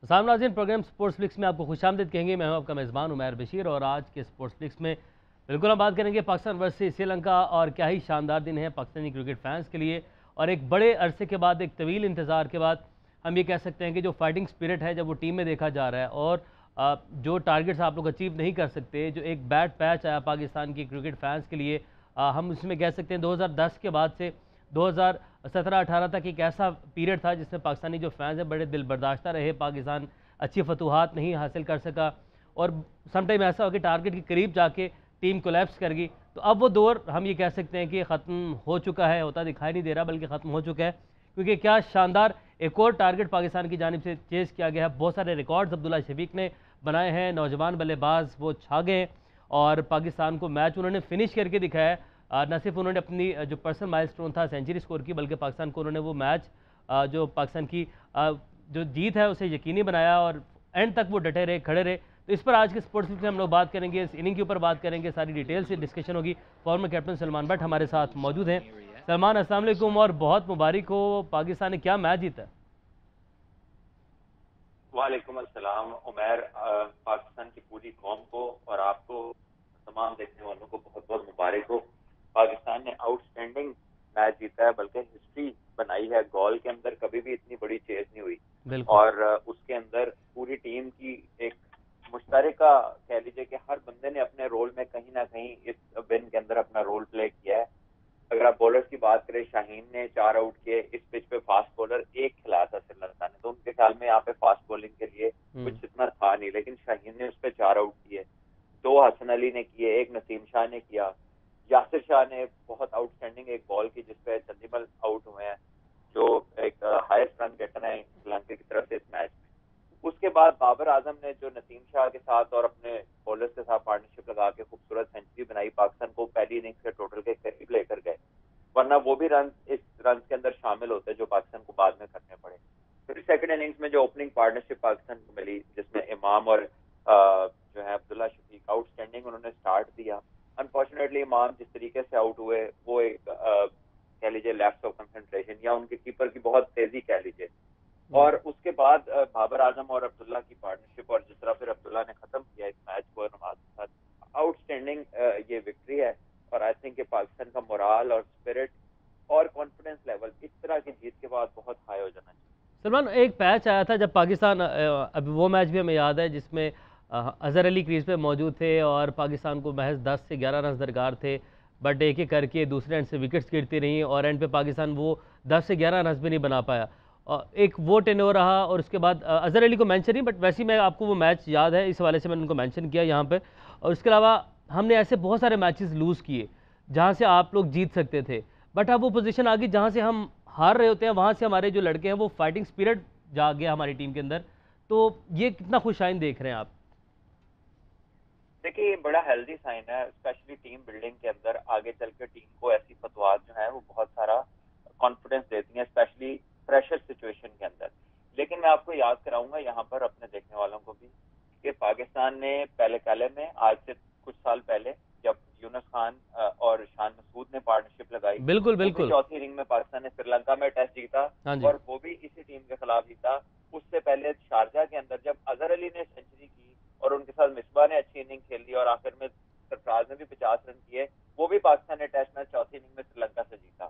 सामने नाज़रीन, programme sports flix में आपको खुशामदीद कहेंगे। मैं हूं आपका मेज़बान उमैर बशीर और आज के स्पोर्ट्स फ्लिक्स में बिल्कुल हम बात करेंगे पाकिस्तान वर्सेस श्रीलंका। और क्या ही शानदार दिन है पाकिस्तानी क्रिकेट फैंस के लिए। और एक बड़े अरसे के बाद, एक तवील इंतज़ार के बाद हम ये कह सकते हैं कि जो फाइटिंग स्पिरिट है जब वो टीम में देखा जा रहा है और जो टारगेट्स आप लोग अचीव नहीं कर सकते, जो एक बैड पैच आया पाकिस्तान की क्रिकेट फैंस के लिए, हम इसमें कह सकते हैं 2010 के बाद से 2017-18 तक एक ऐसा पीरियड था जिसमें पाकिस्तानी जो फैंस हैं बड़े दिल बर्दाश्ता रहे। पाकिस्तान अच्छी फतूहात नहीं हासिल कर सका और समटाइम ऐसा हो कि टारगेट के करीब जाके टीम कोलैप्स कर गई। तो अब वो दौर हम ये कह सकते हैं कि ख़त्म हो चुका है, होता दिखाई नहीं दे रहा बल्कि ख़त्म हो चुका है। क्योंकि क्या शानदार एक और टारगेट पाकिस्तान की जानिब से चेज़ किया गया है। बहुत सारे रिकॉर्ड्स अब्दुल्ला शफीक ने बनाए हैं, नौजवान बल्लेबाज वो छा गए और पाकिस्तान को मैच उन्होंने फिनिश करके दिखाया। न सिर्फ उन्होंने अपनी जो पर्सनल माइलस्टोन था सेंचुरी स्कोर की, बल्कि पाकिस्तान को उन्होंने वो मैच जो पाकिस्तान की जो जीत है उसे यकीनी बनाया और एंड तक वो डटे रहे, खड़े रहे। तो इस पर आज के स्पोर्ट्स में हम लोग बात करेंगे, इस इनिंग के ऊपर बात करेंगे, सारी डिटेल से डिस्कशन होगी। फॉर्मर कैप्टन सलमान भट्ट हमारे साथ मौजूद हैं। सलमान, अस्सलाम वालेकुम और बहुत मुबारक हो। पाकिस्तान ने क्या मैच जीता? वालेकुम अस्सलाम उमैर, पाकिस्तान की पूरी कौम को और आपको तमाम देखने वालों को बहुत बहुत मुबारक हो। पाकिस्तान ने आउटस्टैंडिंग मैच जीता है, बल्कि हिस्ट्री बनाई है। गोल के अंदर कभी भी इतनी बड़ी चेज नहीं हुई और उसके अंदर पूरी टीम की एक मुश्तरका कह लीजिए कि हर बंदे ने अपने रोल में कहीं ना कहीं इस विन के अंदर अपना रोल प्ले किया है। अगर आप बॉलर्स की बात करें, शाहीन ने 4 आउट किए। इस पिच पे फास्ट बॉलर एक खिलाया था श्रीलंका ने, तो उनके ख्याल में यहाँ पे फास्ट बॉलिंग के लिए कुछ इतना था नहीं, लेकिन शाहीन ने उस पर 4 आउट किए। 2 हसन अली ने किए, 1 नसीम शाह ने किया। यासिर शाह ने बहुत आउटस्टैंडिंग एक बॉल की जिसपे चंदीमल आउट हुए हैं, जो एक हाईएस्ट रन गेटर है श्रीलंका की तरफ से इस मैच में। उसके बाद बाबर आजम ने जो नसीम शाह के साथ और अपने बॉलर्स के साथ पार्टनरशिप लगा के खूबसूरत सेंचुरी बनाई, पाकिस्तान को पहली इनिंग्स के टोटल के करीब लेकर गए, वरना वो भी रन इस रन के अंदर शामिल होते जो पाकिस्तान को बाद में करने पड़े। फिर सेकंड इनिंग्स में जो ओपनिंग पार्टनरशिप पाकिस्तान को मिली, जिसमें इमाम और जो है अब्दुल्ला शफीक, आउटस्टैंडिंग उन्होंने स्टार्ट दिया। अनफॉर्चुनेटली इमाम जिस तरीके से आउट हुए वो एक कह लीजिए लैप्स ऑफ कंसंट्रेशन या उनके कीपर की बहुत तेजी कह लीजिए। और उसके बाद बाबर आजम और अब्दुल्ला की पार्टनरशिप और जिस तरह फिर अब्दुल्ला ने खत्म किया इस मैच को नमाज के साथ, आउटस्टैंडिंग ये विक्ट्री है। और आई थिंक पाकिस्तान का मोराल और स्पिरिट और कॉन्फिडेंस लेवल इस तरह की जीत के बाद बहुत हाई हो जाना चाहिए। सलमान, एक पैच आया था जब पाकिस्तान, अभी वो मैच भी हमें याद है जिसमें अजहर अली क्रीज पे मौजूद थे और पाकिस्तान को महज 10 से 11 रन दरकार थे, बट एक एक करके दूसरे एंड से विकेट्स गिरती रहीं और एंड पे पाकिस्तान वो 10 से 11 रन भी नहीं बना पाया। एक वो टेन्योर रहा और उसके बाद अजहर अली को मेंशन नहीं, बट वैसे ही मैं आपको वो मैच याद है, इस हवाले से मैंने उनको मेंशन किया यहाँ पे। और उसके अलावा हमने ऐसे बहुत सारे मैचेस लूज़ किए जहाँ से आप लोग जीत सकते थे, बट अब वो पोजीशन आ गई जहाँ से हम हार रहे होते हैं, वहाँ से हमारे जो लड़के हैं वो फाइटिंग स्पिरिट जाग गया हमारी टीम के अंदर। तो ये कितना खुशाइन देख रहे हैं आप? देखिए, ये बड़ा हेल्दी साइन है, स्पेशली टीम बिल्डिंग के अंदर। आगे चल के टीम को ऐसी फतवात जो है वो बहुत सारा कॉन्फिडेंस देती हैं, स्पेशली प्रेशर सिचुएशन के अंदर। लेकिन मैं आपको याद कराऊंगा यहाँ पर अपने देखने वालों को भी कि पाकिस्तान ने पहले काले में आज से कुछ साल पहले जब यूनुस खान और शान मसूद ने पार्टनरशिप लगाई, बिल्कुल बिल्कुल, चौथी इनिंग में पाकिस्तान ने श्रीलंका में टेस्ट जीता और वो भी इसी टीम के खिलाफ जीता। उससे पहले शारजा के अंदर जब अजहर अली ने सेंचुरी की और उनके साथ मिसबा ने अच्छी इनिंग खेल ली और आखिर में सरफराज ने भी 50 रन किए, वो भी पाकिस्तान ने टेस्ट मैच चौथी इनिंग में श्रीलंका से जीता।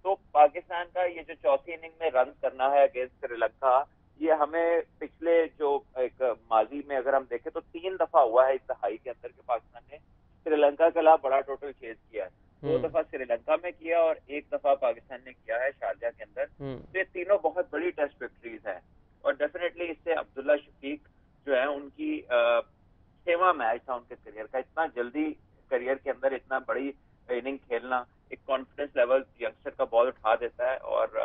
तो पाकिस्तान का ये जो चौथी इनिंग में रन करना है अगेंस्ट श्रीलंका, ये हमें पिछले जो एक माजी में अगर हम देखें तो 3 दफा हुआ है इस दहाई के अंदर कि पाकिस्तान ने श्रीलंका के खिलाफ बड़ा टोटल चेज किया है। 2 दफा श्रीलंका में किया और 1 दफा पाकिस्तान ने किया है शारजा के अंदर। तो ये तीनों बहुत बड़ी टेस्ट विक्ट्रीज हैं और डेफिनेटली इससे अब्दुल्ला शफीक जो है उनकी 6वां मैच था उनके करियर का। इतना जल्दी करियर के अंदर इतना बड़ी इनिंग खेलना एक कॉन्फिडेंस लेवल यंगस्टर का बॉल उठा देता है और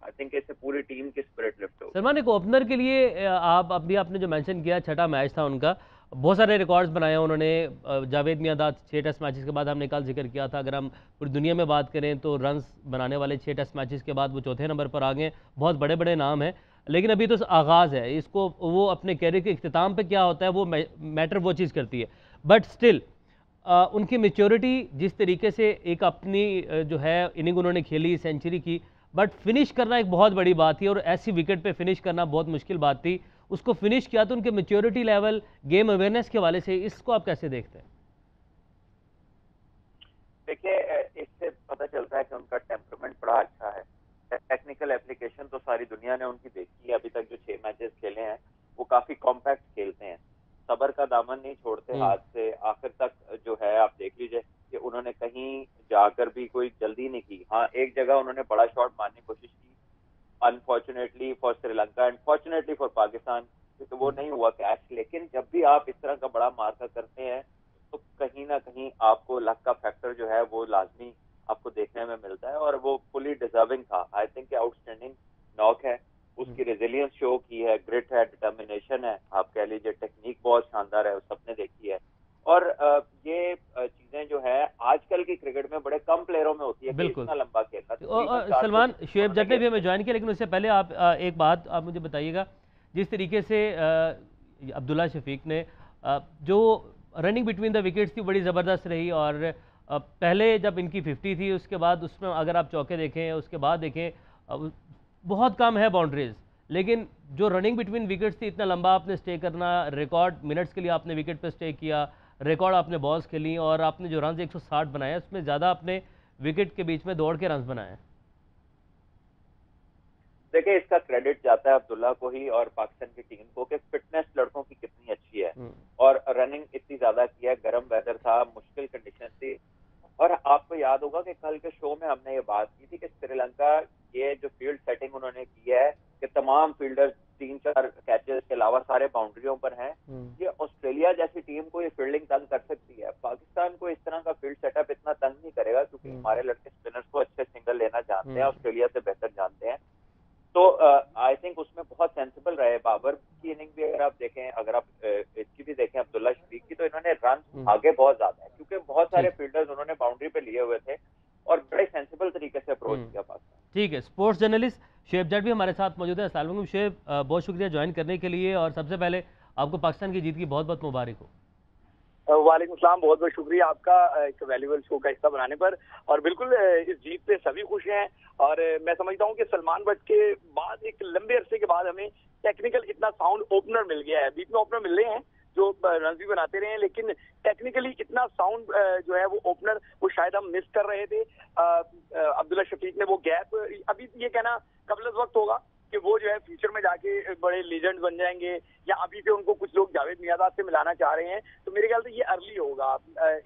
आई थिंक इससे पूरी टीम की स्पिरिट लिफ्ट हो। सलमान, एक ओपनर के लिए आप अभी आपने जो मेंशन किया, 6ठा मैच था उनका, बहुत सारे रिकॉर्ड्स बनाए उन्होंने। जावेद मियांदाद 6 टेस्ट मैचेस के बाद हमने कल जिक्र किया था, अगर हम पूरी दुनिया में बात करें तो रन्स बनाने वाले 6 टेस्ट मैचेस के बाद वो चौथे नंबर पर आ गए। बहुत बड़े बड़े नाम हैं, लेकिन अभी तो आगाज़ है, इसको वो अपने कैरियर के इख्तिताम पे क्या होता है वो मैटर वो चीज़ करती है। बट स्टिल उनकी मेच्योरिटी जिस तरीके से एक अपनी जो है इनिंग उन्होंने खेली, सेंचुरी की, बट फिनिश करना एक बहुत बड़ी बात थी और ऐसी विकेट पे फिनिश करना बहुत मुश्किल बात थी। उसको फिनिश किया, तो उनके मेच्योरिटी लेवल, गेम अवेयरनेस के हवाले से इसको आप कैसे देखते हैं? देखिए, इससे पता चलता है कि उनका टेम्परामेंट बड़ा अच्छा है। टेक्निकल एप्लीकेशन तो सारी दुनिया ने उनकी देखी है। अभी तक जो 6 मैचेस खेले हैं वो काफी कॉम्पैक्ट खेलते हैं, सबर का दामन नहीं छोड़ते हाथ से, आखिर तक जो है आप देख लीजिए कि उन्होंने कहीं जाकर भी कोई जल्दी नहीं की। हाँ, एक जगह उन्होंने बड़ा शॉट मारने की कोशिश की, unfortunately for Sri Lanka and fortunately for Pakistan, तो वो नहीं हुआ कैच। लेकिन जब भी आप इस तरह का बड़ा मार्का करते हैं तो कहीं ना कहीं आपको लक का फैक्टर जो है वो लाजमी आपको देखने में मिलता है, और वो फुली डिजर्विंग था। आई थिंक आउटस्टैंडिंग नॉक है, उसकी रेजिलियंस शो की है, ग्रिट है, डिटर्मिनेशन है, आप कह लीजिए टेक्निक बहुत शानदार है, सबने देखी है। और ये चीजें जो है आजकल की क्रिकेट में बड़े कम प्लेयरों में होती है कि इतना लंबा खेलना। सलमान, शुएब जट ने भी हमें ज्वाइन किया, लेकिन उससे पहले आप एक बात आप मुझे बताइएगा, जिस तरीके से अब्दुल्ला शफीक ने जो रनिंग बिटवीन द विकेट्स थी बड़ी ज़बरदस्त रही, और पहले जब इनकी 50 थी उसके बाद उसमें अगर आप चौके देखें उसके बाद देखें बहुत कम है बाउंड्रीज, लेकिन जो रनिंग बिटवीन विकेट्स थी इतना लंबा आपने स्टे करना, रिकॉर्ड मिनट्स के लिए आपने विकेट पे स्टे किया, रिकॉर्ड आपने बॉल्स खेली, और आपने जो रन 160 बनाए उसमें ज़्यादा आपने विकेट के बीच में दौड़ के रन बनाए। देखिए, इसका क्रेडिट जाता है अब्दुल्ला को ही और पाकिस्तान की टीम को कि फिटनेस लड़कों की कितनी अच्छी है, और रनिंग इतनी ज्यादा की है। गर्म वेदर था, मुश्किल कंडीशन थी, और आपको याद होगा कि कल के शो में हमने ये बात की थी कि श्रीलंका ये जो फील्ड सेटिंग उन्होंने की है कि तमाम फील्डर्स 3-4 कैचेस के अलावा सारे बाउंड्रियों पर हैं, ये ऑस्ट्रेलिया जैसी टीम को ये फील्डिंग तंग कर सकती है। पाकिस्तान को इस तरह का फील्ड सेटअप इतना तंग नहीं करेगा, क्योंकि हमारे लड़के स्पिनर्स को अच्छे सिंगल लेना जानते हैं, ऑस्ट्रेलिया से बेहतर जानते हैं। तो आई थिंक उसमें बहुत सेंसिबल रहे। बाबर की इनिंग भी अगर आप देखें, अगर आप इसकी भी देखें अब्दुल्ला शफीक की, तो इन्होंने रन आगे बहुत ज्यादा है, क्योंकि बहुत सारे फील्डर्स उन्होंने बाउंड्री पे लिए हुए थे और बड़े सेंसिबल तरीके से अप्रोच किया पाकिस्तान। ठीक है, स्पोर्ट्स जर्नलिस्ट शुएब जट भी हमारे साथ मौजूद है। अस्सलाम वालेकुम शुएब, बहुत शुक्रिया ज्वाइन करने के लिए, और सबसे पहले आपको पाकिस्तान की जीत की बहुत बहुत मुबारक हो। वालेकुम सलाम, बहुत बहुत शुक्रिया आपका एक वैल्यूबल शो का हिस्सा बनाने पर। और बिल्कुल इस जीत पे सभी खुश हैं, और मैं समझता हूँ कि सलमान बट के बाद एक लंबे अरसे के बाद हमें टेक्निकल इतना साउंड ओपनर मिल गया है। बीच में ओपनर मिल रहे हैं जो रन भी बनाते रहे हैं, लेकिन टेक्निकली इतना साउंड जो है वो ओपनर वो शायद हम मिस कर रहे थे। अब्दुल्ला शफीक ने वो गैप, अभी ये कहना कबल वक्त होगा कि वो जो है फ्यूचर में जाके बड़े लीजेंड बन जाएंगे, या अभी से उनको कुछ लोग जावेद मियादाद से मिलाना चाह रहे हैं, तो मेरे ख्याल से ये अर्ली होगा।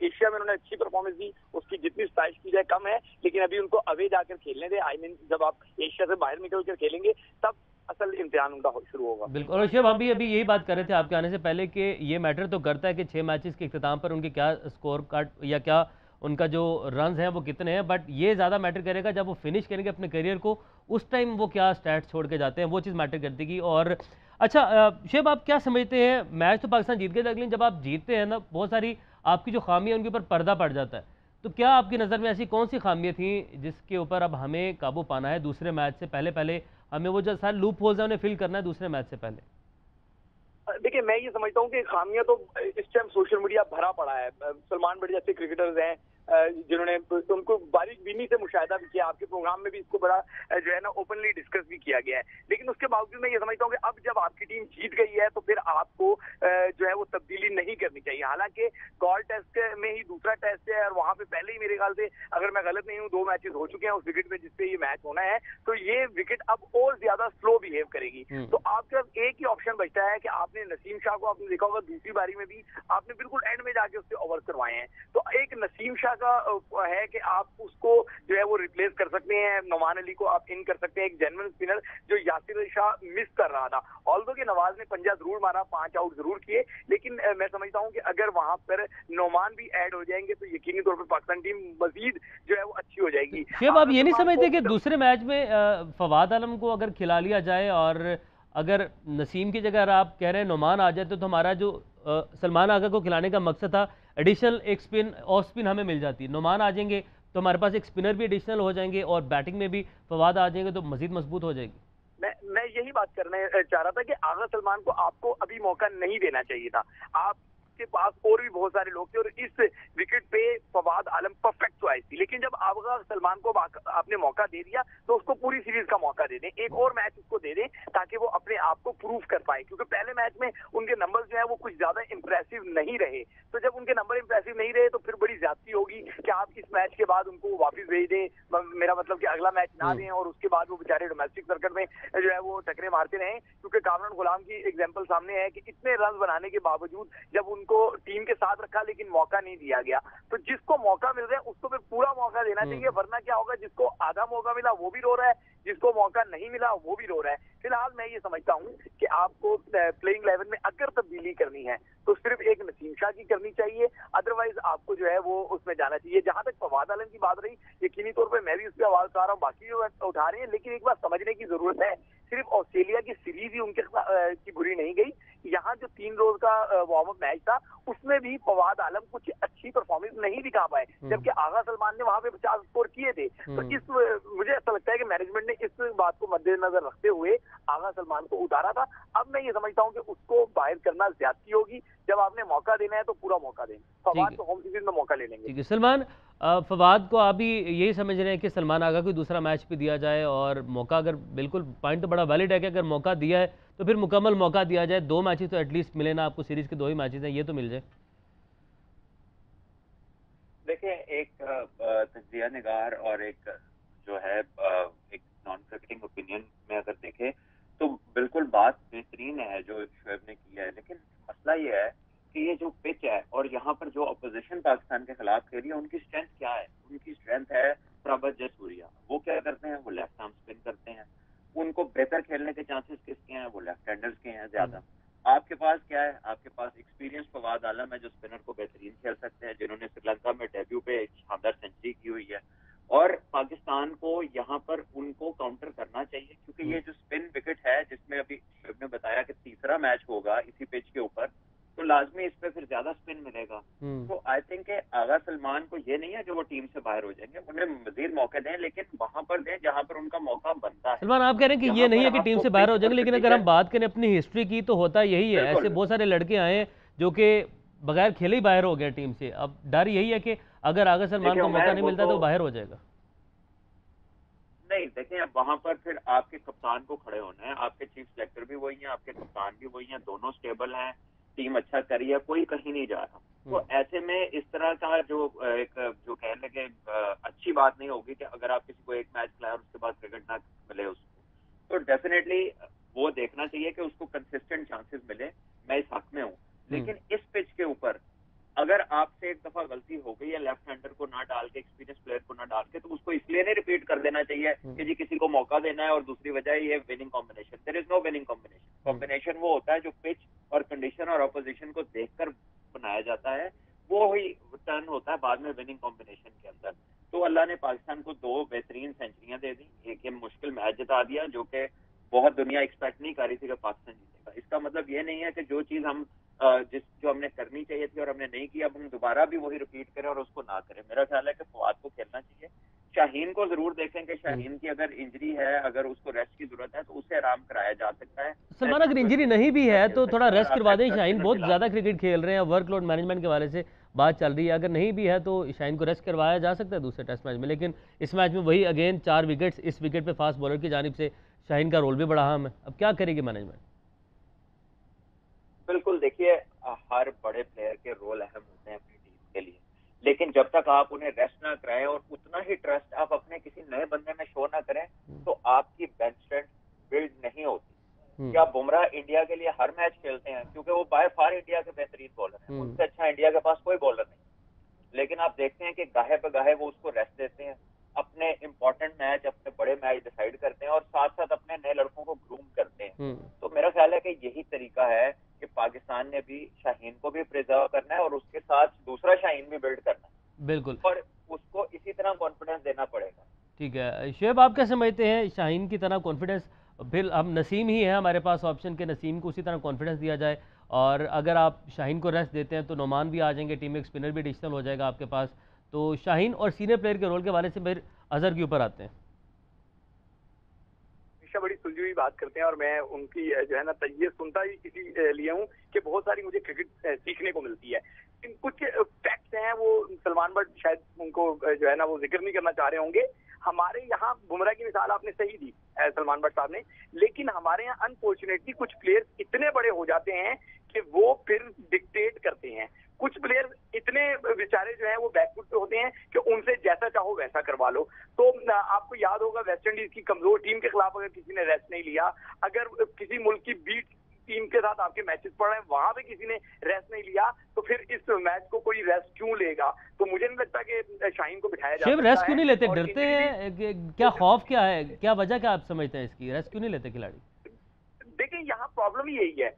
एशिया में उन्होंने अच्छी परफॉर्मेंस दी, उसकी जितनी स्टाइश की जाए कम है, लेकिन अभी उनको अवे जाकर खेलने दे। आई मीन जब आप एशिया से बाहर निकल कर खेलेंगे तब असल इम्तिहान उनका शुरू होगा। बिल्कुल, और शुएब हम भी अभी यही बात कर रहे थे आपके आने से पहले कि ये मैटर तो करता है कि 6 मैचेस के इख्तिताम पर उनके क्या स्कोर कार्ड या क्या उनका जो रन्स हैं वो कितने हैं, बट ये ज़्यादा मैटर करेगा जब वो फिनिश करेंगे अपने करियर को, उस टाइम वो क्या स्टैट्स छोड़ के जाते हैं, वो चीज़ मैटर करती है। और अच्छा शुएब, आप क्या समझते हैं, मैच तो पाकिस्तान जीत गया, लेकिन जब आप जीतते हैं ना, बहुत सारी आपकी जो खामियाँ उनके ऊपर पर्दा पड़ जाता है, तो क्या आपकी नज़र में ऐसी कौन सी खामियाँ थी जिसके ऊपर अब हमें काबू पाना है दूसरे मैच से पहले हमें वो जो सारे लूप होल्स हैं उन्हें फिल करना है दूसरे मैच से पहले? देखिए, मैं ये समझता हूँ कि खामियां तो इस टाइम सोशल मीडिया भरा पड़ा है। सलमान बट जैसे क्रिकेटर्स हैं जिन्होंने उनको बारीक बीनी से मुशाहिदा भी किया, आपके प्रोग्राम में भी इसको बड़ा जो है ना ओपनली डिस्कस भी किया गया है, लेकिन उसके बावजूद मैं ये समझता हूँ कि अब जब आपकी टीम जीत गई है तो फिर आपको जो है वो तब्दीली नहीं करनी चाहिए। हालांकि गॉल टेस्ट में ही दूसरा टेस्ट है, और वहां पे पहले ही मेरे ख्याल से अगर मैं गलत नहीं हूँ 2 मैचेस हो चुके हैं उस विकेट पे जिसपे ये मैच होना है, तो ये विकेट अब और ज्यादा स्लो बिहेव करेगी। तो आपके पास एक ही ऑप्शन बचता है कि आपने नसीम शाह को, आपने देखा होगा दूसरी बारी में भी आपने बिल्कुल एंड में जाके उससे ओवर करवाए हैं, तो एक नसीम शाह का है कि आप उसको जो है वो रिप्लेस कर सकते हैं, नवान अली को आप इन कर सकते हैं, एक जेन्युइन स्पिनर जो यासिर शाह मिस कर रहा था। ऑल्दो कि नवाज ने पंजा जरूर मारा, 5 आउट जरूर किए, लेकिन मैं समझता हूं कि अगर वहां पर नोमान भी ऐड हो जाएंगे तो यकीनी तौर पर पाकिस्तान टीम मजीद जो है वो अच्छी हो जाएगी। शुएब, आप ये नहीं समझते कि दूसरे मैच में फवाद आलम को अगर खिला लिया जाए, और अगर नसीम की जगह आप कह रहे हैं नोमान आ जाए, तो हमारा जो सलमान आगा को खिलाने का मकसद था, एडिशनल एक स्पिन ऑफ स्पिन हमें मिल जाती है। नोमान आ जाएंगे तो हमारे पास एक स्पिनर भी एडिशनल हो जाएंगे, और बैटिंग में भी फवाद आ जाएंगे तो मजीद मजबूत हो जाएगी। मैं यही बात करने चाह रहा था कि आगा सलमान को आपको अभी मौका नहीं देना चाहिए था। आप आपके पास और भी बहुत सारे लोग थे और इस विकेट पे फवाद आलम परफेक्ट चॉइस थी। लेकिन जब आगा सलमान को आपने मौका दे दिया तो उसको पूरी सीरीज का मौका दे दें, एक और मैच उसको दे दें ताकि वो अपने आप को प्रूव कर पाए, क्योंकि पहले मैच में उनके नंबर जो है वो कुछ ज्यादा इंप्रेसिव नहीं रहे। तो जब उनके नंबर इंप्रेसिव नहीं रहे तो फिर बड़ी ज्यादती होगी कि आप इस मैच के बाद उनको वापस भेज दें, मेरा मतलब कि अगला मैच ना दें और उसके बाद वो बेचारे डोमेस्टिक सर्किट में जो है वो टकरे मारते रहे। क्योंकि कामरान गुलाम की एग्जांपल सामने है कि इतने रन बनाने के बावजूद जब उनको टीम के साथ रखा लेकिन मौका नहीं दिया गया। तो जिसको मौका मिल रहा है उसको फिर पूरा मौका देना चाहिए, वरना क्या होगा, जिसको आधा मौका मिला वो भी रो रहा है, जिसको मौका नहीं मिला वो भी रो रहा है। फिलहाल मैं ये समझता हूं कि आपको प्लेइंग 11 में अगर तब्दीली करनी है तो सिर्फ एक नसीम शाह की करनी चाहिए, अदरवाइज आपको जो है वो उसमें जाना चाहिए। जहां तक फवाद आलम की बात रही, यकीनी तौर पर मैं भी उस पर आवाज उठा रहा हूँ, बाकी उठा रहे हैं, लेकिन एक बात समझने की जरूरत है, सिर्फ ऑस्ट्रेलिया की सीरीज ही उनके की बुरी नहीं गई। यहाँ जो 3 रोज का वार्म अप मैच था उसमें भी फवाद आलम कुछ अच्छी परफॉर्मेंस नहीं दिखा पाए, जबकि आगा सलमान ने वहां पे 50 स्कोर किए थे। तो मुझे ऐसा लगता है कि मैनेजमेंट ने इस बात को मद्देनजर रखते हुए आगा सलमान को उतारा था। अब मैं ये समझता हूँ कि उसको बाहर करना ज्यादती होगी। जब आपने मौका देना है तो पूरा मौका दें। फवाद को होम सीरीज में मौका ले लेंगे। ठीक है सलमान, फवाद को आप भी यही समझ रहे हैं कि सलमान आगा को दूसरा मैच भी दिया जाए, और मौका अगर बिल्कुल पॉइंट तो बड़ा वैलिड है कि अगर मौका दिया है तो फिर मुकम्मल मौका दिया जाए, 2 मैचेस तो एटलीस्ट मिले ना आपको, सीरीज के 2 ही मैचेस हैं, ये तो मिल जाए। देखिए, एक तज्जिया निगार और एक जो है एक नॉन क्रिकेटिंग ओपिनियन में अगर देखें तो बिल्कुल बात बेहतरीन है जो शोएब ने किया है, लेकिन मसला ये है कि ये जो पिच है और यहाँ पर जो अपोजिशन पाकिस्तान के खिलाफ खेली है उनकी स्ट्रेंथ क्या है। उनकी स्ट्रेंथ है प्रभात जयसूर्या। वो क्या करते हैं, वो लेफ्ट आर्म स्पिन करते हैं। उनको बेहतर खेलने के चांसेस किसके हैं, वो लेफ्ट हैंडर्स के हैं ज्यादा। आपके पास क्या है, आपके पास एक्सपीरियंस फवाद आलम है जो स्पिनर को बेहतरीन खेल सकते हैं, जिन्होंने श्रीलंका में डेब्यू पे एक शानदार सेंचुरी की हुई है। और पाकिस्तान को यहाँ पर उनको काउंटर करना चाहिए, क्योंकि ये जो स्पिन विकेट है जिसमें अभी शोएब ने बताया कि तीसरा मैच होगा इसी पिच के ऊपर, तो लाजमी इस पे फिर ज्यादा स्पिन मिलेगा। तो आई थिंक आगा सलमान को ये नहीं है जो वो टीम से बाहर हो जाएंगे, उन्हें मजीद मौके दें, लेकिन वहां पर दें जहां पर उनका मौका बनता है। सलमान, आप कह रहे हैं कि ये नहीं है कि टीम से बाहर हो जाएंगे, लेकिन अगर हम बात करें अपनी हिस्ट्री की तो होता यही है। ऐसे बहुत सारे लड़के आए हैं जो कि बगैर खेले ही बाहर हो गए टीम से। अब डर यही है कि अगर आगा सलमान को मौका नहीं मिलता तो बाहर हो जाएगा। नहीं, देखें, अब वहां पर फिर आपके कप्तान को खड़े होना है। आपके चीफ सेलेक्टर भी वही है, आपके कप्तान भी वही है, दोनों स्टेबल हैं, टीम अच्छा करी है, कोई कहीं नहीं जा रहा। तो ऐसे में इस तरह का जो कह लगे अच्छी बात नहीं होगी कि अगर आप किसी को एक मैच खिलाए और उसके बाद क्रिकेट ना मिले उसको, तो डेफिनेटली वो देखना चाहिए कि उसको कंसिस्टेंट चांसेस मिले। मैं इस हक में हूँ, लेकिन इस पिच के ऊपर अगर आपसे एक दफा गलती हो गई है लेफ्ट हैंडर को ना डाल के, एक्सपीरियंस प्लेयर को ना डाल के, तो उसको इसलिए नहीं रिपीट कर देना चाहिए कि जी किसी को मौका देना है और दूसरी वजह ये winning combination. There is no winning combination. Combination वो होता है जो पिच और कंडीशन और अपोजिशन को देखकर बनाया जाता है, वो ही टर्न होता है बाद में विनिंग कॉम्बिनेशन के अंदर। तो अल्लाह ने पाकिस्तान को 2 बेहतरीन सेंचुरियां दे दी, एक ये मुश्किल मैच जिता दिया जो कि बहुत दुनिया एक्सपेक्ट नहीं कर रही थी कि पाकिस्तान जीतेगा। इसका मतलब ये नहीं है कि जो चीज हम जो हमने करनी चाहिए थी और हमने नहीं किया, अब हम दोबारा भी वही रिपीट करें और उसको ना करें। मेरा ख्याल है कि फवाद को खेलना चाहिए। शाहीन को जरूर देखें कि शाहीन की अगर इंजरी है, अगर उसको रेस्ट की जरूरत है तो उसे आराम कराया जा सकता है। सलमान, अगर इंजरी नहीं भी है तो थोड़ा रेस्ट करवा दें। शाहीन बहुत ज्यादा क्रिकेट खेल रहे हैं, वर्कलोड मैनेजमेंट के बारे से बात चल रही है। अगर नहीं भी है तो शाहीन को रेस्ट करवाया जा सकता है दूसरे टेस्ट मैच में। लेकिन इस मैच में वही अगेन 4 विकेट्स, इस विकेट पे फास्ट बॉलर की जानिब से शाहीन का रोल भी बड़ा अहम है। अब क्या करेगी मैनेजमेंट? बिल्कुल, देखिए, हर बड़े प्लेयर के रोल अहम होते हैं अपनी टीम के लिए, लेकिन जब तक आप उन्हें रेस्ट ना कराएं और उतना ही ट्रस्ट आप अपने किसी नए बंदे में शो ना करें तो आपकी बेंच स्ट्रेंथ बिल्ड नहीं होती। क्या बुमराह इंडिया के लिए हर मैच खेलते हैं क्योंकि वो बाय फार इंडिया के बेहतरीन बॉलर हैं, उनसे अच्छा इंडिया के पास कोई बॉलर नहीं। लेकिन आप देखते हैं कि गाहे पे गाहे वो उसको रेस्ट देते हैं, अपने इंपॉर्टेंट मैच, अपने बड़े मैच डिसाइड करते हैं और साथ साथ अपने नए लड़कों को ग्रूम करते हैं। तो मेरा ख्याल है कि यही तरीका है कि पाकिस्तान ने भी शाहीन को भी प्रिजर्व करना है और उसके साथ दूसरा शाहीन भी बिल्ड करना है। बिल्कुल, और उसको इसी तरह कॉन्फिडेंस देना पड़ेगा। ठीक है शोएब, आप क्या समझते हैं शाहीन की तरह कॉन्फिडेंस? फिर हम नसीम ही है हमारे पास ऑप्शन के, नसीम को उसी तरह कॉन्फिडेंस दिया जाए, और अगर आप शाहीन को रेस्ट देते हैं तो नोमान भी आ जाएंगे टीम में, स्पिनर भी एडिशनल हो जाएगा आपके पास। तो शाहीन और सीनियर प्लेयर के रोल के वाले से फिर अजहर के ऊपर आते हैं। हमेशा बड़ी सुलझी हुई बात करते हैं और मैं उनकी जो है ना तजवीज़ सुनता ही इसीलिए हूँ कि बहुत सारी मुझे क्रिकेट सीखने को मिलती है। कुछ फैक्ट्स हैं वो सलमान बट शायद उनको जो है ना वो जिक्र नहीं करना चाह रहे होंगे। हमारे यहाँ बुमराह की मिसाल आपने सही दी सलमान बट साहब ने, लेकिन हमारे यहाँ अनफॉर्चुनेटली कुछ प्लेयर्स इतने बड़े हो जाते हैं कि वो फिर डिक्टेट करते हैं। कुछ प्लेयर इतने बेचारे जो हैं वो बैकफुट पे होते हैं कि उनसे जैसा चाहो वैसा करवा लो। तो आपको याद होगा वेस्ट इंडीज की कमजोर टीम के खिलाफ अगर किसी ने रेस्ट नहीं लिया, अगर किसी मुल्क की बीट टीम के साथ आपके मैचेस पड़ रहे हैं वहां पे किसी ने रेस्ट नहीं लिया, तो फिर इस मैच को कोई रेस्ट क्यों लेगा? तो मुझे नहीं लगता कि शाहीन को बिठाया जा सकता है। रेस्ट क्यों नहीं लेते? डरते हैं? क्या खौफ क्या है? क्या वजह क्या आप समझते हैं इसकी? रेस्ट क्यों नहीं लेते खिलाड़ी? देखिए यहाँ प्रॉब्लम ही यही है,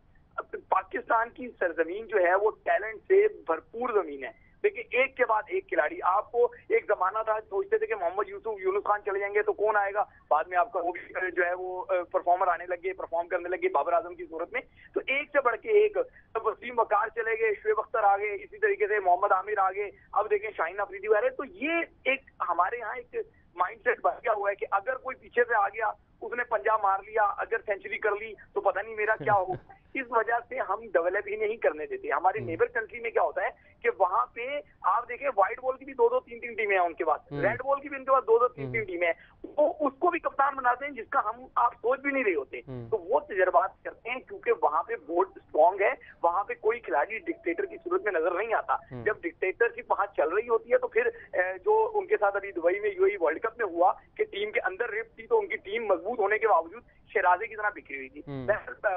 पाकिस्तान की सरजमीन जो है वो टैलेंट से भरपूर जमीन है। देखिए एक के बाद एक खिलाड़ी, आपको एक जमाना था सोचते थे कि मोहम्मद यूनुस खान चले जाएंगे तो कौन आएगा, बाद में आपका वो भी जो है वो परफॉर्मर आने लगे, परफॉर्म करने लगे बाबर आजम की सूरत में। तो एक से बढ़ के एक, वसीम वकार चले गए, शुएब अख्तर आ गए, इसी तरीके से मोहम्मद आमिर आ गए, अब देखें शाहीन अफरीदी आ रहे। तो ये एक हमारे यहाँ एक माइंडसेट बन गया हुआ है कि अगर कोई पीछे से आ गया, उसने पंजा मार लिया, अगर सेंचुरी कर ली तो पता नहीं मेरा क्या हो। इस वजह से हम डेवलप ही नहीं करने देते। हमारे नेबर कंट्री में क्या होता है कि वहां पे आप देखें व्हाइट बॉल की भी 2-2 3-3 टीमें हैं उनके पास, रेड बॉल की भी उनके पास 2-2 3-3 टीमें हैं। वो उसको भी कप्तान बनाते हैं जिसका हम आप सोच भी नहीं रहे होते। तो वो तजर्बात करते हैं क्योंकि वहां पे बोर्ड स्ट्रॉन्ग है, वहां पे कोई खिलाड़ी डिक्टेटर की सूरत में नजर नहीं आता। जब डिक्टेटरशिप वहां चल रही होती है तो फिर जो उनके साथ अभी दुबई में यूएई वर्ल्ड कप में हुआ कि टीम के अंदर रिफ्ट थी तो उनकी टीम मजबूत होने के बावजूद शराजे की तरह बिखरी हुई थी।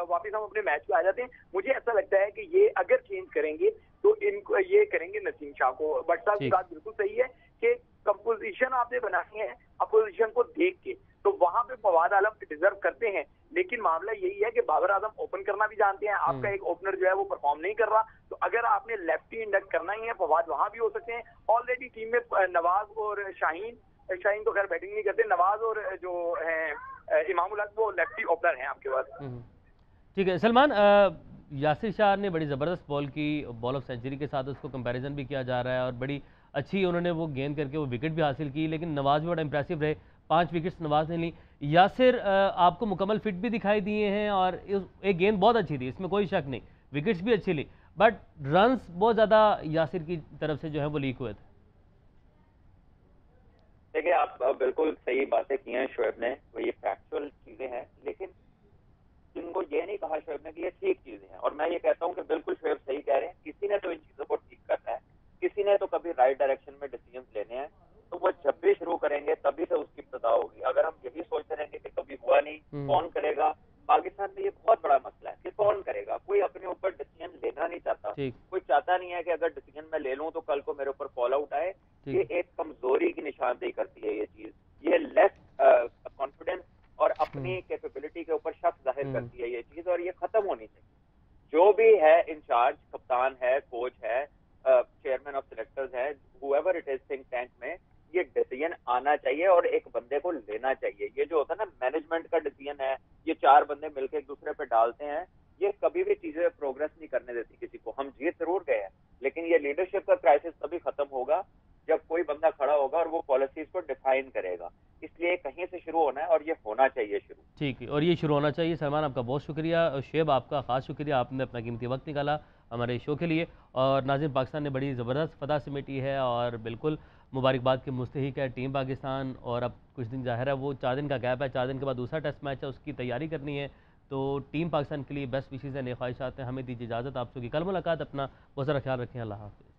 वापिस हम अपने मैच पे आ जाते हैं। मुझे ऐसा लगता है कि ये अगर चेंज करेंगे तो इनको ये करेंगे नसीम शाह को। बट साहब की बात बिल्कुल सही है कि कंपोजिशन आपने बनानी है अपोजिशन को देख के, तो वहां पे फवाद आलम डिजर्व करते हैं। लेकिन मामला यही है कि बाबर आजम ओपन करना भी जानते हैं, आपका एक ओपनर जो है वो परफॉर्म नहीं कर रहा, तो अगर आपने लेफ्टी इंडक्ट करना ही है फवाद वहां भी हो सकते हैं। ऑलरेडी टीम में नवाज और शाहीन तो खैर बैटिंग नहीं करते, नवाज और जो है इमाम उल हक वो लेफ्टी ओपनर हैं आपके पास। ठीक है सलमान, यासिर शाह ने बड़ी ज़बरदस्त बॉल की, बॉल ऑफ सेंचुरी के साथ उसको कंपैरिजन भी किया जा रहा है और बड़ी अच्छी उन्होंने वो गेंद करके वो विकेट भी हासिल की, लेकिन नवाज भी बड़ा इंप्रेसिव रहे, 5 विकेट्स नवाज ने ली। यासिर आपको मुकम्मल फिट भी दिखाई दिए हैं और एक गेंद बहुत अच्छी थी, इसमें कोई शक नहीं, विकेट्स भी अच्छी ली, बट रन्स बहुत ज़्यादा यासिर की तरफ से जो है वो लीक हुए थे। देखिए आप बिल्कुल सही बातें की हैं शोएब ने, वो ये फैक्चुअल चीजें हैं, लेकिन इनको ये नहीं कहा शोएब ने कि ये ठीक चीजें हैं। और मैं ये कहता हूँ कि बिल्कुल शोएब सही कह रहे हैं, किसी ने तो इन चीजों को ठीक करना है, किसी ने तो कभी राइट डायरेक्शन में डिसीजन लेने हैं, तो वो जब भी शुरू करेंगे तभी से उसकी इब्तिदा होगी। अगर हम यही सोचते रहेंगे कि कभी हुआ नहीं, कौन करेगा, पाकिस्तान में ये बहुत बड़ा मसला है कि कौन करेगा। कोई अपने ऊपर डिसीजन लेना नहीं चाहता, कोई चाहता नहीं है कि अगर डिसीजन मैं ले लूं तो कल को मेरे ऊपर फॉल आउट आए। ये एक कमजोरी की निशानदेही करती है ये चीज, ये लेस कॉन्फिडेंस और अपनी कैपेबिलिटी के ऊपर शक जाहिर करती है ये चीज, और ये खत्म होनी चाहिए। जो भी है इंचार्ज, कप्तान है, कोच है, चेयरमैन ऑफ सिलेक्टर्स है, however it is think tank में, ये डिसीजन आना चाहिए और एक बंदे को लेना चाहिए। ये जो होता है ना मैनेजमेंट का डिसीजन है, ये 4 बंदे मिलकर एक दूसरे पे डालते हैं, ये कभी भी चीजें प्रोग्रेस नहीं करने देती किसी को। हम जीत जरूर गए हैं, लेकिन ये लीडरशिप का क्राइसिस तभी खत्म होगा जब कोई बंदा खड़ा होगा और वो पॉलिसीज को डिफाइन करेगा। इसलिए कहीं से शुरू होना है और ये होना चाहिए शुरू। ठीक है, और ये शुरू होना चाहिए। सलमान आपका बहुत शुक्रिया, शेब आपका खास शुक्रिया, आपने अपना कीमती वक्त निकाला हमारे शो के लिए। और नाज़रीन, पाकिस्तान ने बड़ी ज़बरदस्त फतह समेटी है और बिल्कुल मुबारकबाद के मुस्तहिक है टीम पाकिस्तान। और अब कुछ दिन ज़ाहिर है वो 4 दिन का गैप है, 4 दिन के बाद दूसरा टेस्ट मैच है, उसकी तैयारी करनी है। तो टीम पाकिस्तान के लिए बेस्ट विशेज़ है, नेक ख्वाहिशात हैं। हमें दीजिए इजाज़त, आपसे कल मुलाकात। अपना बहुत सारा ख्याल रखें, अल्लाह हाफ़िज़।